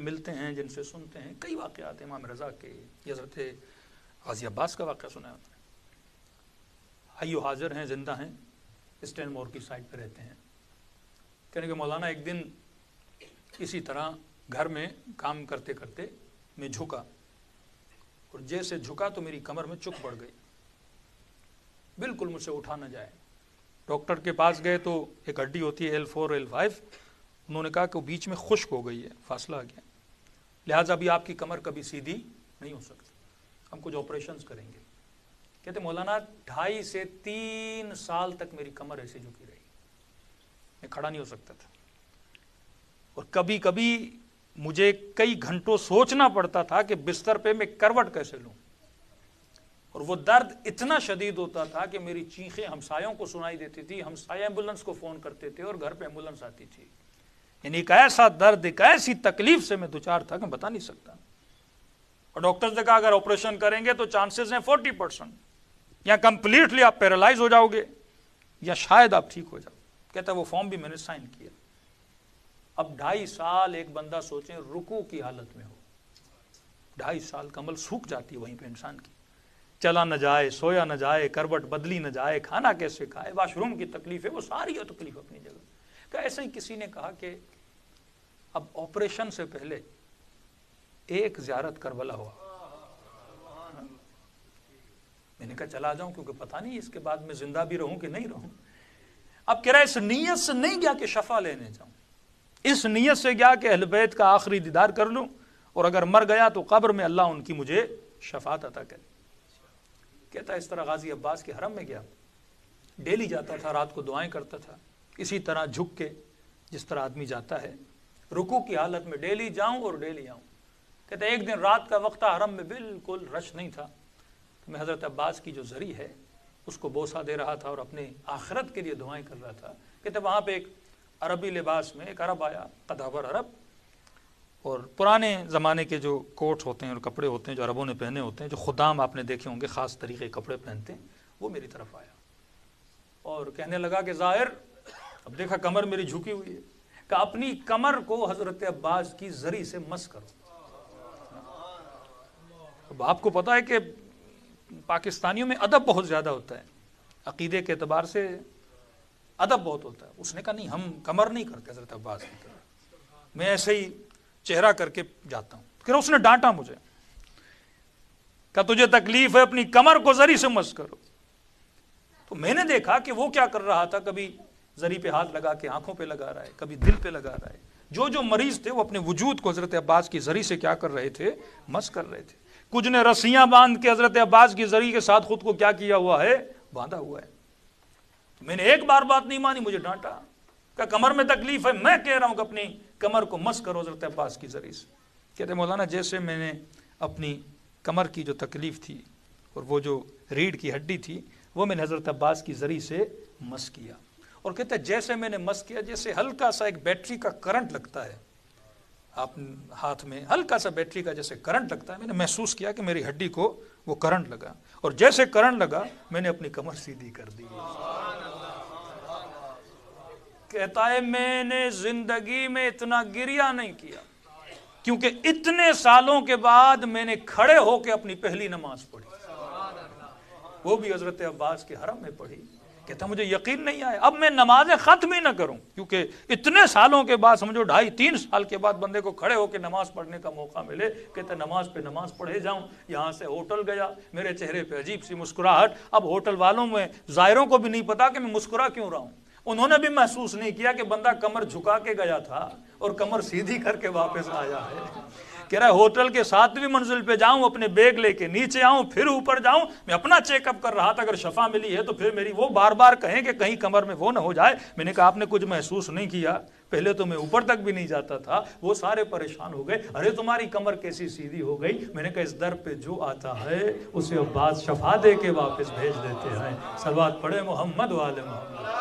ملتے ہیں، جن سے سنتے ہیں، کئی واقعات امام رضا کے، یہ حضرت غازی عباس کا واقعہ سنا ہے انہوں نے، حی و حاضر ہیں، زندہ ہیں، اسٹین مور کی سائٹ پہ رہتے ہیں۔ کہنے کہ مولانا ایک دن اسی طرح گھر میں کام کرتے کرتے میں جھکا، اور جیسے جھکا تو میری کمر میں چک پڑ گئی، بالکل مجھ سے اٹھا نہ جائے۔ ڈاکٹر کے پاس گئے تو ایک ہڈی ہوتی ہے L4 L5، انہوں نے کہا کہ وہ بیچ میں خشک ہو گئی ہے، فاصلہ آ گیا، لہٰذا ابھی آپ کی کمر کبھی سیدھی نہیں ہو سکتی، ہم کچھ آپریشنز کریں گے۔ کہتے مولانا 2.5 سے 3 سال تک میری کمر ایسے جھکی رہی، میں کھڑا نہیں ہو سکتا تھا، اور کبھی کبھی مجھے کئی گھنٹوں سوچنا پڑتا تھا کہ بستر پہ میں کروٹ کیسے لوں، اور وہ درد اتنا شدید ہوتا تھا کہ میری چیخیں ہمسایوں کو سنائی دیتی تھی، ہمسائے ایمبولنس کو فون کرتے تھے اور گھر پہ ایمبولنس آتی تھی۔ یعنی ایک ایسا درد، ایک ایسی تکلیف سے میں دوچار تھا کہ بتا نہیں سکتا، اور ڈاکٹرز نے کہا اگر آپریشن کریں گے تو چانسز ہیں 40%، یا کمپلیٹلی آپ پیرالائز ہو جاؤ گے یا شاید آپ ٹھیک ہو جاؤ۔ کہتا ہے وہ فارم بھی میں نے سائن کیا۔ اب 2.5 سال ایک بندہ سوچیں رکوع کی حالت میں ہو، 2.5 سال کمل سوکھ جاتی ہے وہیں پہ انسان کی، چلا نہ جائے، سویا نہ جائے، کروٹ بدلی نہ جائے، کھانا کیسے کھائے، واش روم کی تکلیف ہے، وہ ساری تکلیف اپنی جگہ۔ کہ ایسے ہی کسی نے کہا کہ اب آپریشن سے پہلے ایک زیارت کربلا ہوا، میں نے کہا چلا جاؤں کیونکہ پتہ نہیں اس کے بعد میں زندہ بھی رہوں کہ نہیں رہوں۔ اب کہہ رہا اس نیت سے نہیں گیا کہ شفا لینے جاؤں، اس نیت سے گیا کہ اہل بیت کا آخری دیدار کر لوں، اور اگر مر گیا تو قبر میں اللہ ان کی مجھے شفاعت عطا کرے۔ کہتا ہے اس طرح غازی عباس کے حرم میں گیا، ڈیلی جاتا تھا، رات کو دعائیں کرتا تھا، اسی طرح جھک کے جس طرح آدمی جاتا ہے، رکوع کی حالت میں ڈیلی جاؤں اور ڈیلی آؤں۔ کہتا ہے ایک دن رات کا وقت تھا، حرم میں بالکل رش نہیں تھا، تو میں حضرت عباس کی جو زری ہے اس کو بوسہ دے رہا تھا اور اپنے آخرت کے لیے دعائیں کر رہا تھا۔ کہتے وہاں پہ ایک عربی لباس میں ایک عرب آیا، قدابر عرب، اور پرانے زمانے کے جو کوٹ ہوتے ہیں اور کپڑے ہوتے ہیں جو عربوں نے پہنے ہوتے ہیں، جو خدام آپ نے دیکھے ہوں گے خاص طریقے کپڑے پہنتے ہیں، وہ میری طرف آیا اور کہنے لگا کہ ظاہر، اب دیکھا کمر میری جھکی ہوئی ہے، کہ اپنی کمر کو حضرت عباس کی زری سے مس کرو۔ اب آپ کو پتا ہے کہ پاکستانیوں میں ادب بہت زیادہ ہوتا ہے، عقیدے کے اعتبار سے ادب بہت ہوتا ہے۔ اس نے کہا نہیں، ہم کمر نہیں کرتے حضرت عباس کی طرح، میں ایسے ہی چہرہ کر کے جاتا ہوں۔ پھر اس نے ڈانٹا مجھے، کہا تجھے تکلیف ہے اپنی کمر کو زری سے مس کرو۔ تو میں نے دیکھا کہ وہ کیا کر رہا تھا، کبھی زری پہ ہاتھ لگا کے آنکھوں پہ لگا رہا ہے، کبھی دل پہ لگا رہا ہے۔ جو مریض تھے وہ اپنے وجود کو حضرت عباس کی زری سے کیا کر رہے تھے، مس کر رہے تھے۔ کچھ نے رسیاں باندھ کے حضرت عباس کی زری کے ساتھ خود کو کیا کیا ہوا ہے، باندھا ہوا ہے۔ میں نے ایک بار بات نہیں مانی، مجھے ڈانٹا کہ کمر میں تکلیف ہے، میں کہہ رہا ہوں کہ اپنی کمر کو مس کرو حضرت عباس کی زری سے۔ کہتے مولانا جیسے میں نے اپنی کمر کی جو تکلیف تھی اور وہ جو ریڑھ کی ہڈی تھی وہ میں نے حضرت عباس کی زری سے مس کیا، اور کہتے جیسے میں نے مس کیا جیسے ہلکا سا ایک بیٹری کا کرنٹ لگتا ہے، آپ ہاتھ میں ہلکا سا بیٹری کا جیسے کرنٹ لگتا ہے، میں نے محسوس کیا کہ میری ہڈی کو وہ کرنٹ لگا، اور جیسے کرنٹ لگا میں نے اپنی کمر سیدھی کر دی۔ کہتا ہے میں نے زندگی میں اتنا گریہ نہیں کیا، کیونکہ اتنے سالوں کے بعد میں نے کھڑے ہو کے اپنی پہلی نماز پڑھی، وہ بھی حضرت عباس کے حرم میں پڑھی۔ کہتا مجھے یقین نہیں آیا، اب میں نمازیں ختم ہی نہ کروں، کیونکہ اتنے سالوں کے بعد، سمجھو 2.5-3 سال کے بعد بندے کو کھڑے ہو کے نماز پڑھنے کا موقع ملے۔ کہتا نماز پہ نماز پڑھے جاؤں، یہاں سے ہوٹل گیا، میرے چہرے پہ عجیب سی مسکراہٹ، اب ہوٹل والوں میں زائروں کو بھی نہیں پتا کہ میں مسکرا کیوں رہا ہوں، انہوں نے بھی محسوس نہیں کیا کہ بندہ کمر جھکا کے گیا تھا اور کمر سیدھی کر کے واپس آیا ہے۔ کہہ رہا ہے ہوٹل کے 7ویں منزل پہ جاؤں، اپنے بیگ لے کے نیچے آؤں، پھر اوپر جاؤں، میں اپنا چیک اپ کر رہا تھا، اگر شفا ملی ہے تو پھر میری وہ بار بار کہیں کہ کہیں کمر میں وہ نہ ہو جائے۔ میں نے کہا آپ نے کچھ محسوس نہیں کیا، پہلے تو میں اوپر تک بھی نہیں جاتا تھا۔ وہ سارے پریشان ہو گئے، ارے تمہاری کمر کیسی سیدھی ہو گئی؟ میں نے کہا اس در پہ جو آتا ہے اسے عباس شفا دے کے واپس بھیج دیتے ہیں۔ صلوات پڑھے محمد و آل محمد۔